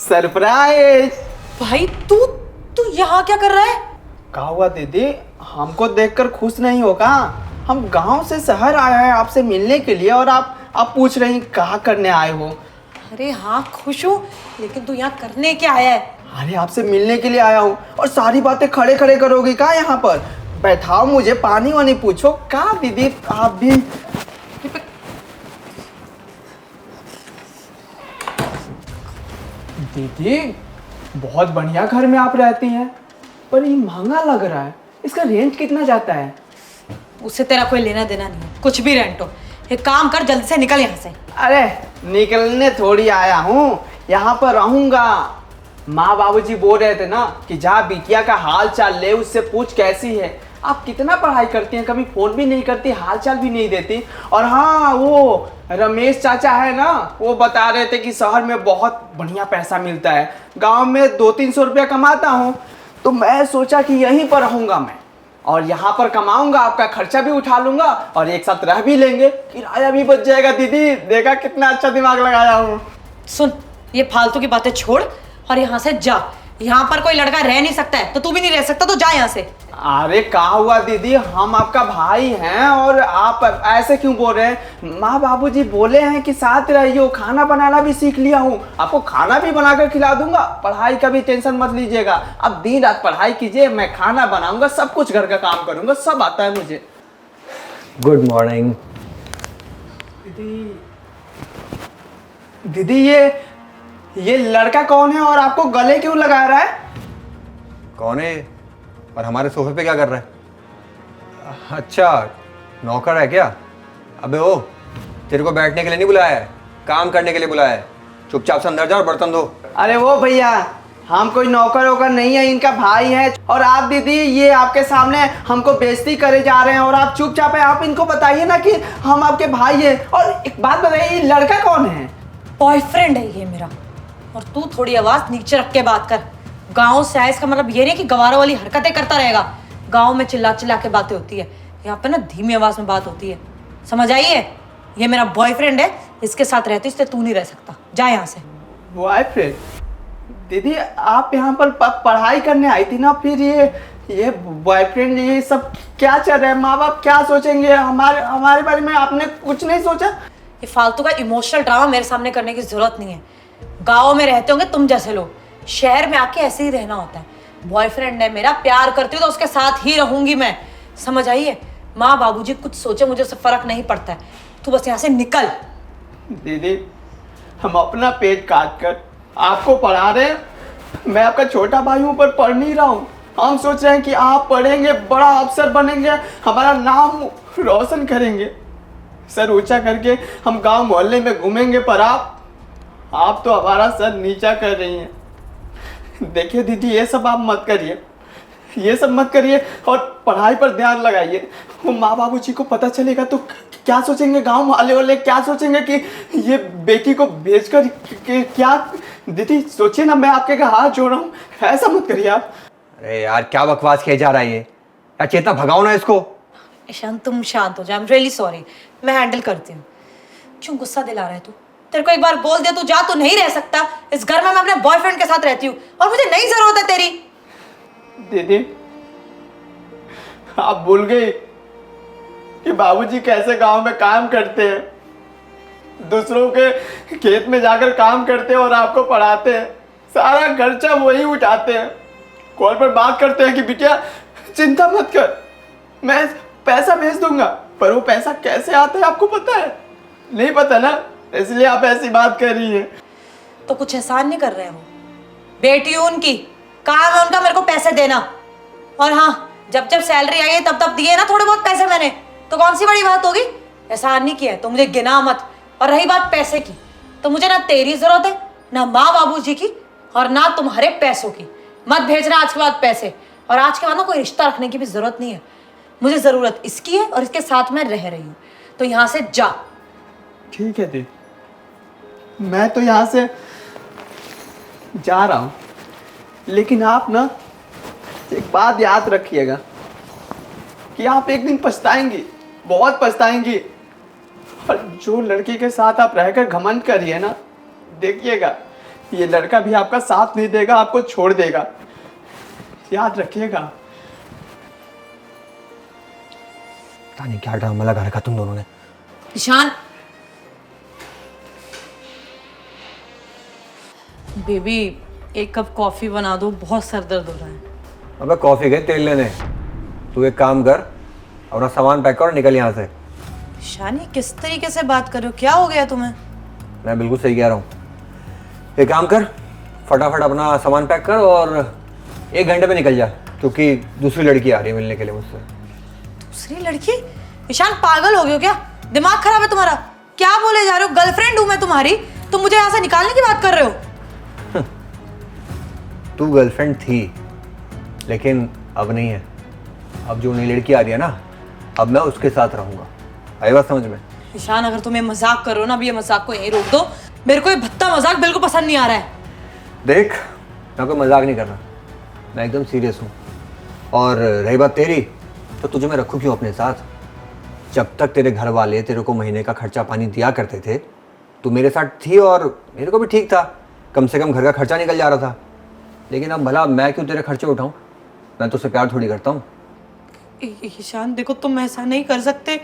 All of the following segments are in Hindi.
सरप्राइज। भाई तू तू यहाँ क्या कर रहा है? क्या हुआ दीदी, हमको देखकर खुश नहीं होगा? हम गांव से शहर आए हैं आपसे मिलने के लिए और आप पूछ रही कहाँ करने आए हो? अरे हाँ खुश हूँ, लेकिन तू यहाँ करने क्या आया है? अरे आपसे मिलने के लिए आया हूँ और सारी बातें खड़े खड़े करोगी क्या यहाँ पर? बैठाओ, मुझे पानी वानी पूछो। क्या दीदी आप भी? दीदी बहुत बढ़िया घर में आप रहती हैं, पर ये महंगा लग रहा है। इसका रेंट कितना जाता है? उससे तेरा कोई लेना देना नहीं है, कुछ भी रेंट हो। एक काम कर, जल्दी से निकल यहाँ से। अरे निकलने थोड़ी आया हूँ, यहाँ पर रहूंगा। माँ बाबूजी बोल रहे थे ना कि जा बिटिया का हाल चाल ले, उससे पूछ कैसी है। आप कितना पढ़ाई करती हैं, कभी फोन भी नहीं करती, हाल चाल भी नहीं देती। और हाँ, वो रमेश चाचा है ना, वो बता रहे थे कि शहर में बहुत बढ़िया पैसा मिलता है। गांव में 200-300 रुपया कमाता हूँ, तो मैं सोचा कि यहीं पर रहूँगा मैं, और यहाँ पर कमाऊंगा, आपका खर्चा भी उठा लूंगा और एक साथ रह भी लेंगे, किराया भी बच जाएगा। दीदी देखा कितना अच्छा दिमाग लगाया हूँ। सुन, ये फालतू की बातें छोड़ और यहाँ से जा। यहाँ पर कोई लड़का रह नहीं सकता है, तो तू भी नहीं रह सकता, तो जा यहाँ से। अरे कहा हुआ दीदी, हम आपका भाई हैं और आप ऐसे क्यों बोल रहे हैं? माँ बाबूजी बोले हैं कि साथ रहिए, खाना बनाना भी सीख लिया हूँ, आपको खाना भी बनाकर खिला दूंगा। पढ़ाई का भी टेंशन मत लीजिएगा, अब दिन रात पढ़ाई कीजिए, मैं खाना बनाऊंगा, सब कुछ घर का काम करूंगा, सब आता है मुझे। Good morning. दीदी दीदी ये लड़का कौन है और आपको गले क्यों लगा रहा है? कौन है और हमारे सोफे पे क्या कर रहा है? अच्छा, नौकर है क्या? अबे ओ, तेरे को बैठने के लिए नहीं बुलाया है, काम करने के लिए बुलाया है। चुपचाप से अंदर जाओ और बर्तन धो। अरे वो भैया, हम कोई नौकर वोकर नहीं है, इनका भाई है। और आप दीदी ये आपके सामने हमको बेइज्जती करे जा रहे हैं और आप चुपचाप है। आप इनको बताइए ना कि हम आपके भाई है। और एक बात बताइए, ये लड़का कौन है? बॉयफ्रेंड है ये मेरा। और तू थोड़ी आवाज नीचे रख के बात कर। गांव से आए इसका मतलब ये नहीं कि गवारों वाली हरकतें करता रहेगा। गांव में चिल्ला चिल्ला के बातें होती है, यहाँ पे ना धीमी आवाज में बात होती है, समझ आई है? ये मेरा बॉयफ्रेंड है, इसके साथ रहती, इससे तू नहीं रह सकता, जा यहाँ से। बॉयफ्रेंड? दीदी आप यहाँ पर पढ़ाई करने आई थी ना, फिर ये बॉयफ्रेंड ये सब क्या चल रहा है? माँ बाप क्या सोचेंगे? हमारे बारे में आपने कुछ नहीं सोचा? ये फालतू का इमोशनल ड्रामा मेरे सामने करने की जरूरत नहीं है। गाँव में रहते होंगे तुम जैसे लोग, शहर में आके ऐसे ही रहना होता है। बॉयफ्रेंड है मेरा, प्यार करती हूँ तो उसके साथ ही रहूंगी मैं, समझ आई है? माँ बाबूजी कुछ सोचे, मुझे उससे फर्क नहीं पड़ता है। तू बस यहाँ से निकल। दीदी हम अपना पेट काट कर आपको पढ़ा रहे हैं, मैं आपका छोटा भाई हूँ पर पढ़ नहीं रहा हूँ। हम सोच रहे हैं कि आप पढ़ेंगे, बड़ा अफसर बनेंगे, हमारा नाम रोशन करेंगे, सर ऊंचा करके हम गांव मोहल्ले में घूमेंगे, पर आप तो हमारा सर नीचा कर रही हैं। देखिए दीदी ये सब आप मत करिए, ये सब मत करिए और पढ़ाई पर ध्यान लगाइए। वो माँ बाबूजी को पता चलेगा तो क्या सोचेंगे? गांव वाले क्या सोचेंगे कि ये बेटी को भेजकर क्या? दीदी सोचिए ना, मैं आपके हाथ जोड़ रहा हूँ, ऐसा मत करिए आप। अरे यार क्या बकवास किया जा रहा है ये? यार चेतना भगाओ ना इसको। ईशान तुम शांत हो जा, आई एम रियली सॉरी, मैं हैंडल करती हूँ। क्यों गुस्सा दिला रहा है तू? तेरे को एक बार बोल दिया तू जा, तू नहीं रह सकता इस घर में। मैं अपने बॉयफ्रेंड के साथ रहती हूँ और मुझे नहीं जरूरत है तेरी। दीदी आप भूल गई कि बाबूजी कैसे गांव में काम करते हैं, दूसरों के खेत में जाकर काम करते हैं और आपको पढ़ाते हैं, सारा खर्चा वही उठाते हैं। कॉल पर बात करते हैं कि बिटिया चिंता मत कर, मैं पैसा भेज दूंगा, पर वो पैसा कैसे आता है आपको पता है? नहीं पता ना, इसलिए आप ऐसी बात कर रही हैं। तो कुछ एहसान नहीं कर रहे हो? बेटी हूं उनकी, काम है उनका मेरे को पैसे देना। और हाँ, जब जब सैलरी आई है तब तब दिए ना थोड़े बहुत पैसे मैंने, तो कौन सी बड़ी बात होगी? एहसान नहीं किया है तो मुझे गिना मत। और रही बात पैसे की, तो मुझे ना तेरी जरूरत है, ना माँ बाबूजी की, और ना तुम्हारे पैसों की। मत भेजना आज के बाद पैसे, और आज के बाद ना कोई रिश्ता रखने की भी जरूरत नहीं है। मुझे जरूरत इसकी है और इसके साथ मैं रह रही हूँ, तो यहाँ से जा। ठीक है दी, मैं तो यहाँ से जा रहा हूँ, लेकिन आप ना एक बात याद रखिएगा कि आप एक दिन पछताएंगी, बहुत पछताएंगी। और जो लड़की के साथ आप रहकर घमंड करिए ना, देखिएगा ये लड़का भी आपका साथ नहीं देगा, आपको छोड़ देगा, याद रखिएगा। पता नहीं क्या ड्रामा लगा रखा तुम दोनों ने। ईशान, बेबी एक कप कॉफी बना दो, बहुत सर दर्द हो रहा है। अबे कॉफी गए तेल लेने, तू एक काम कर, अपना सामान पैक कर और निकल यहाँ से। ईशान, ये किस तरीके से बात कर रहे हो? क्या हो गया तुम्हें? मैं बिल्कुल सही कह रहा हूँ। एक काम कर, फटाफट अपना सामान पैक कर और 1 घंटे में निकल जा, क्योंकि दूसरी लड़की आ रही है मिलने के लिए मुझसे। दूसरी लड़की? ईशान पागल हो गए हो क्या? दिमाग खराब है तुम्हारा? क्या बोले जा रहे हो? गर्लफ्रेंड हूं मैं तुम्हारी, तुम मुझे यहाँ से निकालने की बात कर रहे हो? तू गर्लफ्रेंड थी, लेकिन अब नहीं है। अब जो नई लड़की आ रही है ना, अब मैं उसके साथ रहूंगा। आई बात समझ में? ईशान, अगर तुम्हें मजाक करो ना, अभी ये मजाक को यहीं रोक दो। मेरे को ये भत्ता मजाक बिल्कुल पसंद नहीं आ रहा है। देख, मैं कोई मजाक नहीं कर रहा, मैं एकदम सीरियस हूँ। और रही बात तेरी, तो तुझे मैं रखूँ क्यों अपने साथ? जब तक तेरे घर वाले तेरे को महीने का खर्चा पानी दिया करते थे, तू मेरे साथ थी और मेरे को भी ठीक था, कम से कम घर का खर्चा निकल जा रहा था। लेकिन अब भला मैं क्यों तेरे खर्चे उठाऊं? मैं तुझसे प्यार थोड़ी करता हूँ। ईशान देखो, तुम ऐसा नहीं कर सकते।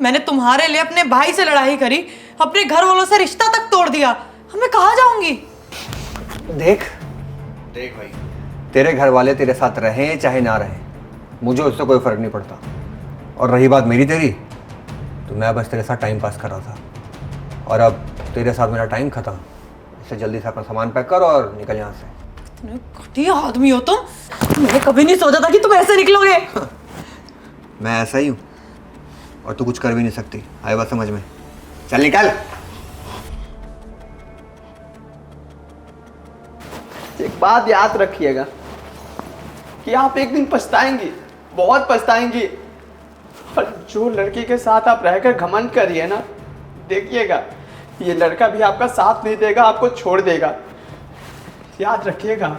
मैंने तुम्हारे लिए अपने भाई से लड़ाई करी, अपने घर वालों से रिश्ता तक तोड़ दिया। अब मैं कहाँ जाऊंगी? देख भाई, तेरे घर वाले तेरे साथ रहें चाहे ना रहें, मुझे उससे कोई फर्क नहीं पड़ता। और रही बात मेरी तेरी, तो मैं बस तेरे साथ टाइम पास कर रहा था, और अब तेरे साथ मेरा टाइम खत्म। इससे जल्दी से अपना सामान पैक कर और निकल यहाँ से। इतने घटिया आदमी हो तुम। मैंने कभी नहीं सोचा था कि तुम ऐसे निकलोगे। मैं ऐसा ही हूँ, और तू कुछ कर भी नहीं सकती। आई बात समझ में? चल निकल। एक बात याद रखिएगा कि आप एक दिन पछताएंगी, बहुत पछताएंगी। और जो लड़की के साथ आप रहकर घमंड करिए ना, देखिएगा ये लड़का भी आपका साथ नहीं देगा, आपको छोड़ देगा, याद रखिएगा।